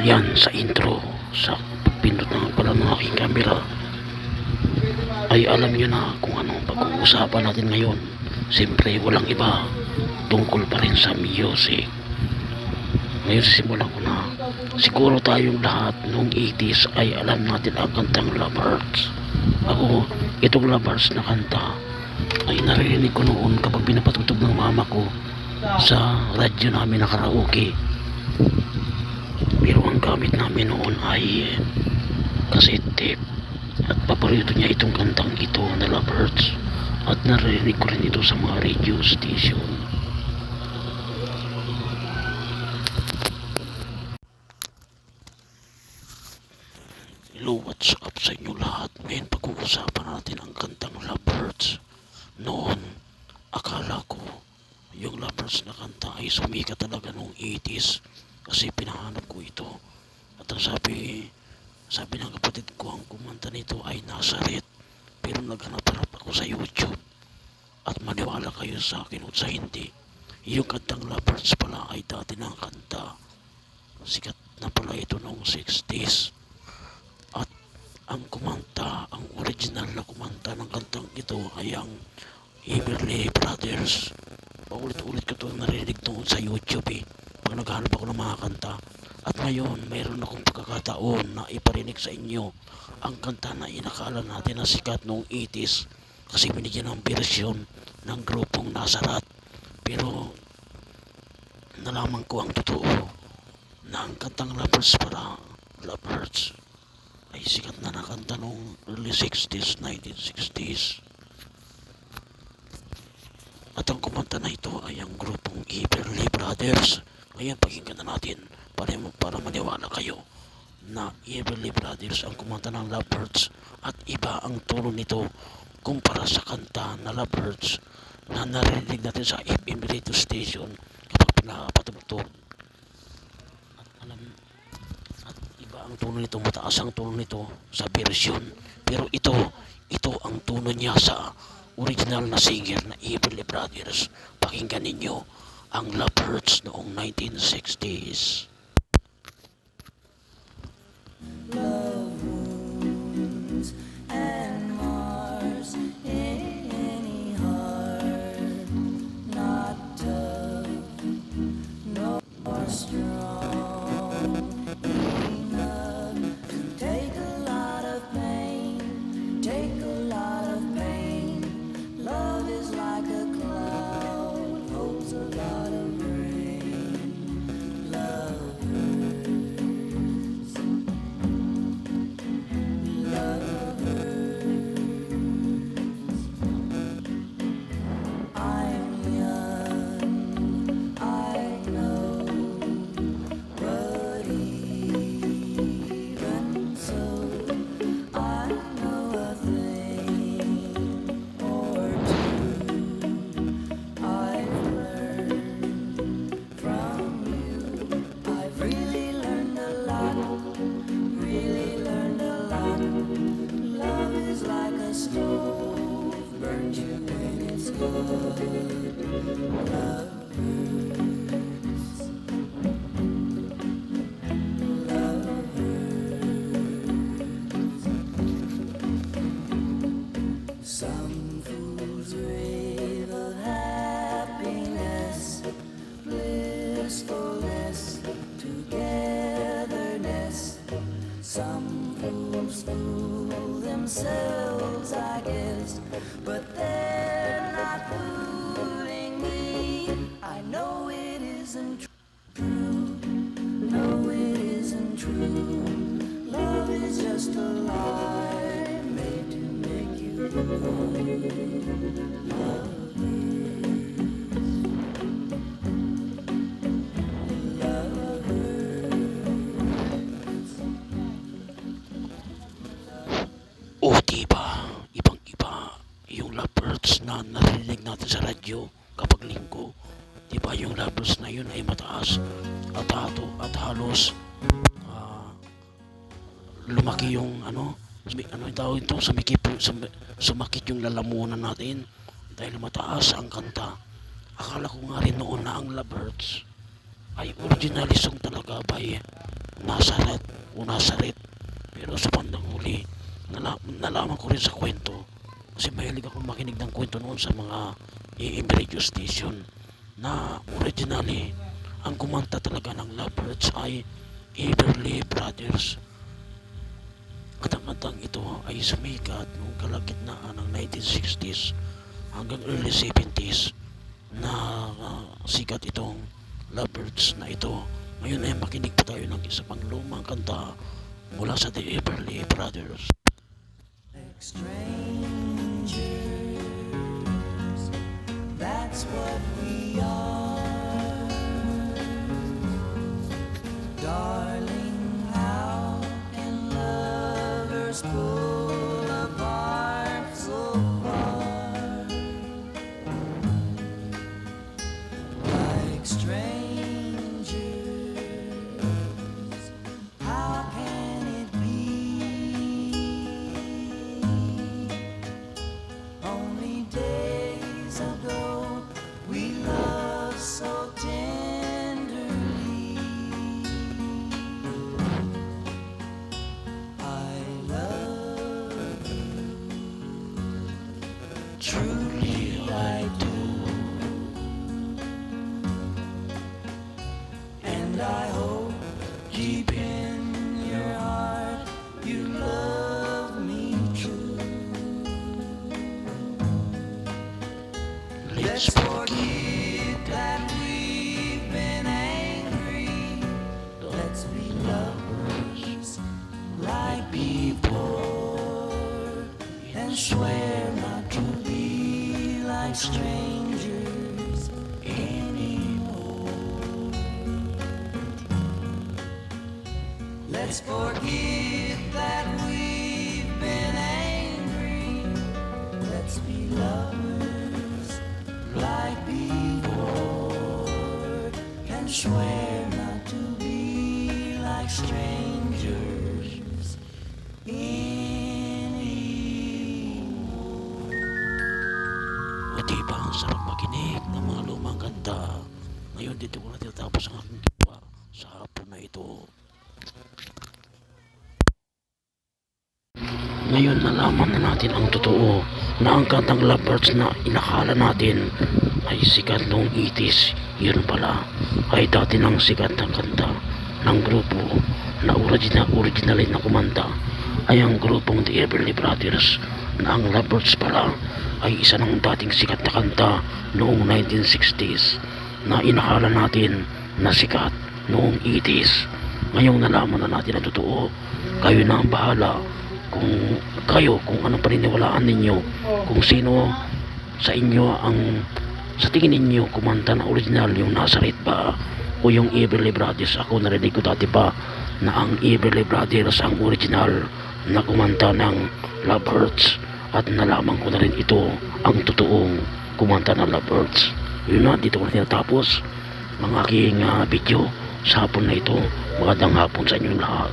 Yan sa intro, sa pindot na pala ng aking camera, ay alam nyo na kung anong pag-uusapan natin ngayon. Siyempre walang iba, tungkol pa rin sa music. Ngayon simulan ko na. Siguro tayong lahat noong 80s ay alam natin ang kantang Lovebirds. Ako, itong Lovebirds na kanta ay naririnig ko noon kapag pinapatugtog ng mama ko sa radyo namin na karaoke. Pero ang gamit namin noon ay cassette tape, at paborito niya itong kantang ito na Lovebirds, at naririnig ko rin ito sa mga radio station. Hello, what's up sa inyo lahat? Ngayon pag-uusapan natin ang kantang Lovebirds. Noon, akala ko yung Lovebirds na kanta ay sumikat talaga noong 80s kasi pinahanap ko ito. At ang sabi ng kapatid ko, ang kumanta nito ay Nazareth. Pero naghanap-hanap ako sa YouTube, at maniwala kayo sa akin o sa hindi, yung kantang Lovebirds pala ay dati ng kanta. Sikat na pala ito noong 60s. At ang kumanta, ang original na kumanta ng kantang ito ay ang Everly Brothers. Paulit-ulit ko ito narinig noon sa YouTube pag naghanap ako ng mga kanta. At ngayon, mayroon akong pagkakataon na iparinig sa inyo ang kanta na inakala natin na sikat noong 80s kasi binigyan ng bersyon ng grupong Nazareth. Pero nalaman ko ang totoo na ang kantang Lovebirds ay sikat na nakanta noong early 60s, 1960s. At ang kumanta na ito ay ang grupong Everly Brothers. Ngayon pakinggan na natin para maniwala kayo na Everly Brothers ang kumanta ng Lovebirds, at iba ang tono nito kumpara sa kanta na Lovebirds na narinig natin sa FM radio station kapag pinapatugtog. At iba ang tono nito, mataas ang tono nito sa version. Pero ito ang tono niya sa original na singer na Everly Brothers. Pakinggan ninyo ang Lovebirds noong 1960s. Love wounds and mars any heart, not tough nor strong enough to take a lot of pain, take a lot of pain. Love is like a cloud, holds a lot of rain. Love some fools rave of happiness, blissfulness, togetherness. Some fools fool themselves, I guess, but they're not fooling me. I know it isn't true. No, it isn't true. Love is just a lie made to make you O diba, ibang-iba yung Lovebirds na narinig natin sa radyo kapag linggo. Diba yung Lovebirds na yun ay mataas at halos lumaki yung ano yung tawag ito, sumakit yung lalamunan natin dahil mataas ang kanta. Akala ko nga rin noon na ang Lovebirds ay originally song talaga by Nazaret o Nazaret. Pero sa bandang huli, nalaman ko rin sa kwento kasi mahilig akong makinig ng kwento noon sa mga AM radio station na originally ang kumanta talaga ng Lovebirds ay Everly Brothers. At ang kantang ito ay sumikat noong kalagitnaan ng 1960s hanggang early 70s na sikat itong Lovebirds na ito. Ngayon ay makinig pa tayo ng isa pang lumang kanta mula sa The Everly Brothers. Like strangers, that's what we are. Darling, how can lovers pull apart so far? Like strangers, how can it be? Only days ago we loved so tenderly. I love you, truly I do, and I hope deep in your heart you love me true. Let's forget that we've been angry. Let's be lovers like before, and swear not to be like strangers anymore. Let's forget that we've been angry. Let's be lovers like before, and swear not to be like strangers anymore. O diba ang sarap makinig ng mga lumang kanta. Ngayon dito ko na tinatapos ang aking gawa sa hapon na ito. Ngayon nalaman na natin ang totoo na ang kantang Lovebirds na inakala natin ay sikat noong 80s. Yun pala ay dati ng sikat na kanta ng grupo na originally na kumanta ay ang grupong The Everly Brothers, na ang Lovebirds pala ay isa ng dating sikat na kanta noong 1960s na inakala natin na sikat noong 80s. Ngayong nalaman na natin ang totoo, kayo na ang bahala kung anong paniniwalaan ninyo, kung sino sa inyo ang sa tingin ninyo kumanta na original, yung Nazaret ba o yung Everly Brothers. Ako narinig ko dati pa na ang Everly Brothers ang original na kumanta ng Lovebirds, at nalaman ko na rin ito ang totoong kumanta ng Lovebirds. Yun na, dito ko na tinatapos ang aking video sa hapon na ito. Magandang hapon sa inyong lahat.